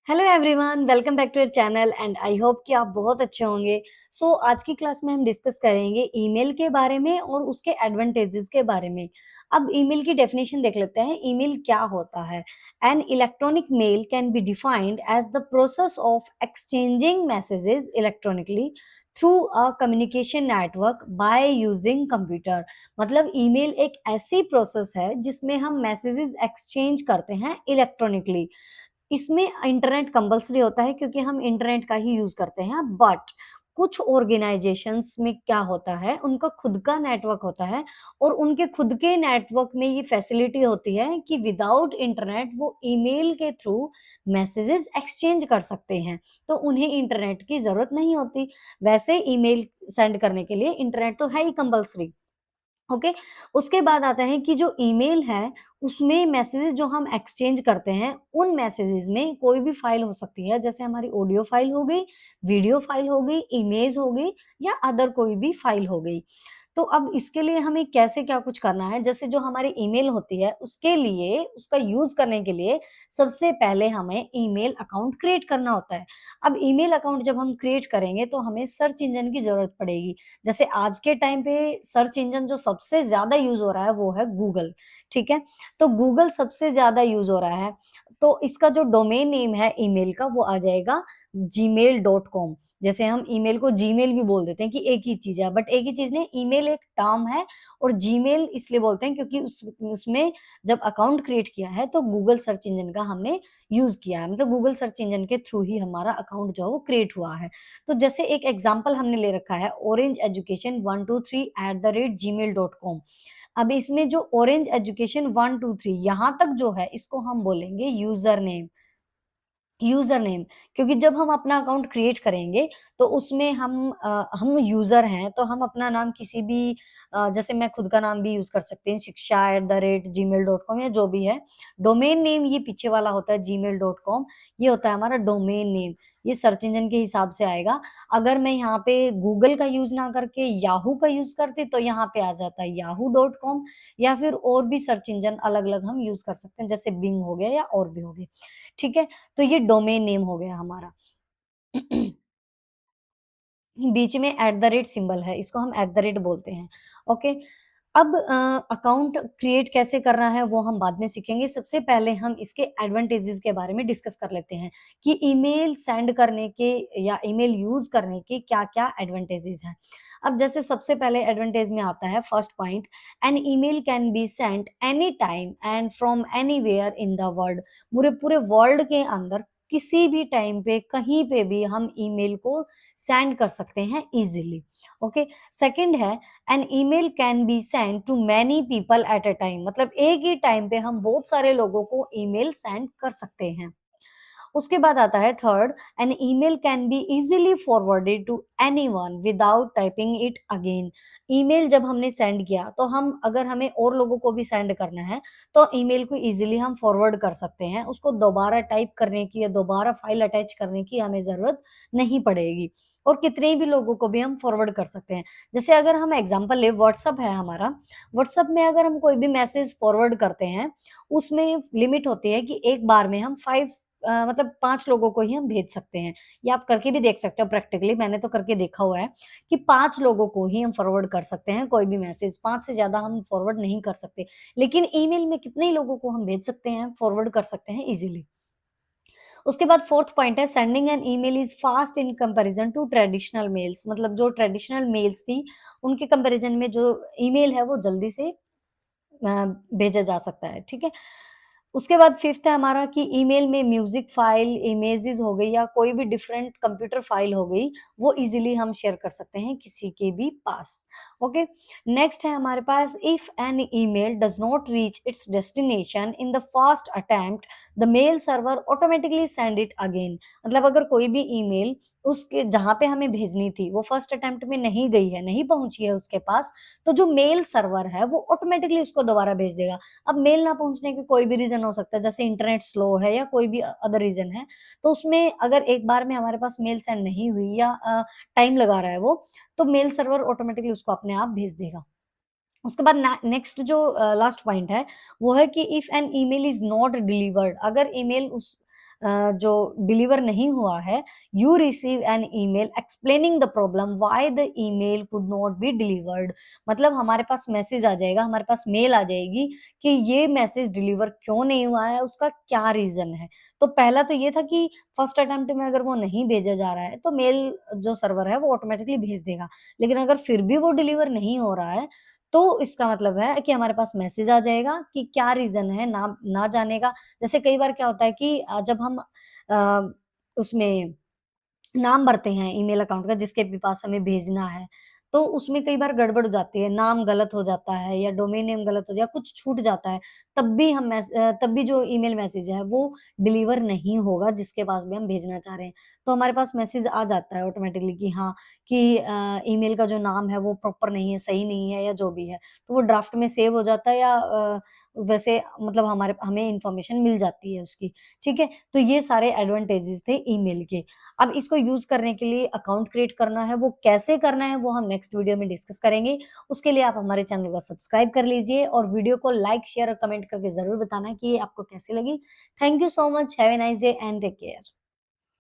Hello everyone, welcome back to your channel and I hope कि आप बहुत अच्छे होंगे। आज की क्लास में हम डिस्कस करेंगे ईमेल के बारे में और उसके एडवांटेजेस के बारे में। अब ईमेल की डेफिनेशन देख लेते हैं। ईमेल क्या होता है? An electronic mail can be defined as the process of exchanging messages electronically through a communication network by using computer. मतलब ईमेल एक ऐसी प्रोसेस है जिसमें हम मैसेजेस एक्सचेंज करते हैं इलेक्ट्रॉनिकली। इसमें इंटरनेट कंपल्सरी होता है क्योंकि हम इंटरनेट का ही यूज करते हैं। बट कुछ ऑर्गेनाइजेशंस में क्या होता है, उनका खुद का नेटवर्क होता है और उनके खुद के नेटवर्क में ये फैसिलिटी होती है कि विदाउट इंटरनेट वो ईमेल के थ्रू मैसेजेस एक्सचेंज कर सकते हैं, तो उन्हें इंटरनेट की जरूरत नहीं होती। वैसे ईमेल सेंड करने के लिए इंटरनेट तो है ही कंपल्सरी। ओके। उसके बाद आता है कि जो ईमेल है उसमें मैसेजेस जो हम एक्सचेंज करते हैं, उन मैसेजेस में कोई भी फाइल हो सकती है, जैसे हमारी ऑडियो फाइल हो गई, वीडियो फाइल हो गई, इमेज हो गई या अदर कोई भी फाइल हो गई। तो अब इसके लिए हमें कैसे क्या कुछ करना है, जैसे जो हमारी ईमेल होती है उसके लिए, उसका यूज करने के लिए सबसे पहले हमें ईमेल अकाउंट क्रिएट करना होता है। अब ईमेल अकाउंट जब हम क्रिएट करेंगे तो हमें सर्च इंजन की जरूरत पड़ेगी। जैसे आज के टाइम पे सर्च इंजन जो सबसे ज्यादा यूज हो रहा है वो है गूगल। ठीक है। तो गूगल सबसे ज्यादा यूज हो रहा है, तो इसका जो डोमेन नेम है ईमेल का वो आ जाएगा gmail.com। जैसे हम ईमेल को जीमेल भी बोल देते हैं कि एक ही चीज है, बट एक ही चीज नहीं, ईमेल एक टर्म है और जीमेल इसलिए बोलते हैं क्योंकि उसमें जब अकाउंट क्रिएट किया है तो गूगल सर्च इंजन का हमने यूज किया है, मतलब गूगल सर्च इंजन के थ्रू ही हमारा अकाउंट जो है वो क्रिएट हुआ है। तो जैसे एक एग्जाम्पल हमने ले रखा है, ऑरेंज एजुकेशन 123@gmail.com। अब इसमें जो ऑरेंज एजुकेशन 123 यहाँ तक जो है इसको हम बोलेंगे यूजर नेम। यूजर नेम, क्योंकि जब हम अपना अकाउंट क्रिएट करेंगे तो उसमें हम यूजर हैं तो हम अपना नाम किसी भी जैसे मैं खुद का नाम भी यूज कर सकती हूँ, शिक्षा@gmail.com या जो भी है। डोमेन नेम ये पीछे वाला होता है gmail.com, ये होता है हमारा डोमेन नेम। ये सर्च इंजन के हिसाब से आएगा। अगर मैं यहाँ पे गूगल का यूज ना करके याहू का यूज करती तो यहाँ पे आ जाता है yahoo.com, या फिर और भी सर्च इंजन अलग अलग हम यूज कर सकते हैं, जैसे बिंग हो गया या और भी हो गए। ठीक है। तो ये डोमेन नेम हो गया हमारा। बीच में एट द रेट सिंबल है, इसको हम एट द रेट बोलते हैं। ओके। अब अकाउंट क्रिएट कैसे करना है वो हम बाद में सीखेंगे। सबसे पहले हम इसके एडवांटेजेस के बारे में डिस्कस कर लेते हैं कि ईमेल सेंड करने के या ईमेल यूज करने के क्या-क्या एडवांटेजेस हैं। अब जैसे सबसे पहले एडवांटेज में आता है first point, an email can be sent any time and from anywhere in the world. पूरे पूरे वर्ल्ड के अंदर किसी भी टाइम पे कहीं पे भी हम ईमेल को सेंड कर सकते हैं इजीली। ओके। सेकंड है, an email can be send to many people at a time. मतलब एक ही टाइम पे हम बहुत सारे लोगों को ईमेल सेंड कर सकते हैं। उसके बाद आता है third, an email can be easily forwarded to anyone without typing it again. Email जब हमने सेंड किया तो हम अगर हमें और लोगों को भी सेंड करना है तो ईमेल को इजीली हम फॉरवर्ड कर सकते हैं, उसको दोबारा टाइप करने की या दोबारा फाइल अटैच करने की हमें जरूरत नहीं पड़ेगी और कितने भी लोगों को भी हम फॉरवर्ड कर सकते हैं। जैसे अगर हम एग्जांपल ले, व्हाट्सअप है हमारा, व्हाट्सअप में अगर हम कोई भी मैसेज फॉरवर्ड करते हैं, उसमें लिमिट होती है कि एक बार में हम 5 मतलब 5 लोगों को ही हम भेज सकते हैं। ये आप करके भी देख सकते हो प्रैक्टिकली, मैंने तो करके देखा हुआ है कि 5 लोगों को ही हम फॉरवर्ड कर सकते हैं कोई भी मैसेज, 5 से ज़्यादा हम फॉरवर्ड नहीं कर सकते। लेकिन ईमेल में कितने ही लोगों को हम भेज सकते हैं, फॉरवर्ड कर सकते हैं ईज़िली। उसके बाद फोर्थ पॉइंट है, sending an email is fast in comparison to traditional mails. मतलब जो ट्रेडिशनल मेल्स थी उनके कंपैरिजन में जो ईमेल है वो जल्दी से भेजा जा सकता है। ठीक है। उसके बाद फिफ्थ है हमारा कि ईमेल में म्यूजिक फाइल, इमेजेस हो गई या कोई भी डिफरेंट कंप्यूटर फाइल हो गई, वो इजीली हम शेयर कर सकते हैं किसी के भी पास। ओके। नेक्स्ट है हमारे पास, if an email does not reach its destination in the first attempt, the mail server automatically send it again. मतलब अगर कोई भी ईमेल उसके जहाँ पे हमें भेजनी थी वो फर्स्ट अटेम्प्ट में नहीं गई है, नहीं पहुंची है उसके पास, तो जो मेल सर्वर है वो ऑटोमेटिकली उसको दोबारा भेज देगा। अब मेल ना पहुंचने के कोई भी रीजन हो सकता है, जैसे इंटरनेट स्लो है या कोई भी अदर रीजन है, तो उसमें अगर एक बार में हमारे पास मेल सेंड नहीं हुई या टाइम लगा रहा है वो, तो मेल सर्वर ऑटोमेटिकली उसको अपने आप भेज देगा। उसके बाद नेक्स्ट जो लास्ट पॉइंट है वो है कि if an email is not delivered, अगर ईमेल उस जो डिलीवर नहीं हुआ है, you receive an email explaining the problem why the email could not be delivered. मतलब हमारे पास मैसेज आ जाएगा, हमारे पास मेल आ जाएगी कि ये मैसेज डिलीवर क्यों नहीं हुआ है, उसका क्या रीज़न है। तो पहला तो ये था कि फर्स्ट अटेम्प्ट में अगर वो नहीं भेजा जा रहा है, तो मेल जो सर्वर है वो ऑटोमैटिकली भेज देगा। लेकिन अगर फिर भी वो डिलीवर नहीं हो रहा है, तो इसका मतलब है कि हमारे पास मैसेज आ जाएगा कि क्या रीज़न है ना ना जाने का। जैसे कई बार क्या होता है कि जब हम उसमें नाम भरते हैं ईमेल अकाउंट का जिसके भी पास हमें भेजना है, तो उसमें कई बार गड़बड़ हो जाती है, नाम गलत हो जाता है या डोमेन नेम गलत हो जाए, कुछ छूट जाता है, तब भी जो ईमेल मैसेज है वो डिलीवर नहीं होगा जिसके पास भी हम भेजना चाह रहे हैं। तो हमारे पास मैसेज आ जाता है ऑटोमैटिकली कि हाँ, कि ईमेल का जो नाम है वो प्रॉपर नहीं है, सही नहीं है या जो भी है। तो वो ड्राफ्ट में सेव हो जाता है या वैसे मतलब हमें इन्फॉर्मेशन मिल जाती है उसकी, ठीक है? तो ये सारे एडवांटेजेस थे ईमेल के। अब इसको यूज़ करने के लिए अकाउंट क्रिएट करना है, वो कैसे करना है वो हम नेक्स्ट वीडियो में डिस्कस करेंगे। उसके लिए आप हमारे चैनल को सब्सक्राइब कर लीजिए और वीडियो को लाइक, शेयर और कमेंट करके ज़रूर बताना कि ये आपको कैसी लगी। Thank you so much, have a nice day and take care.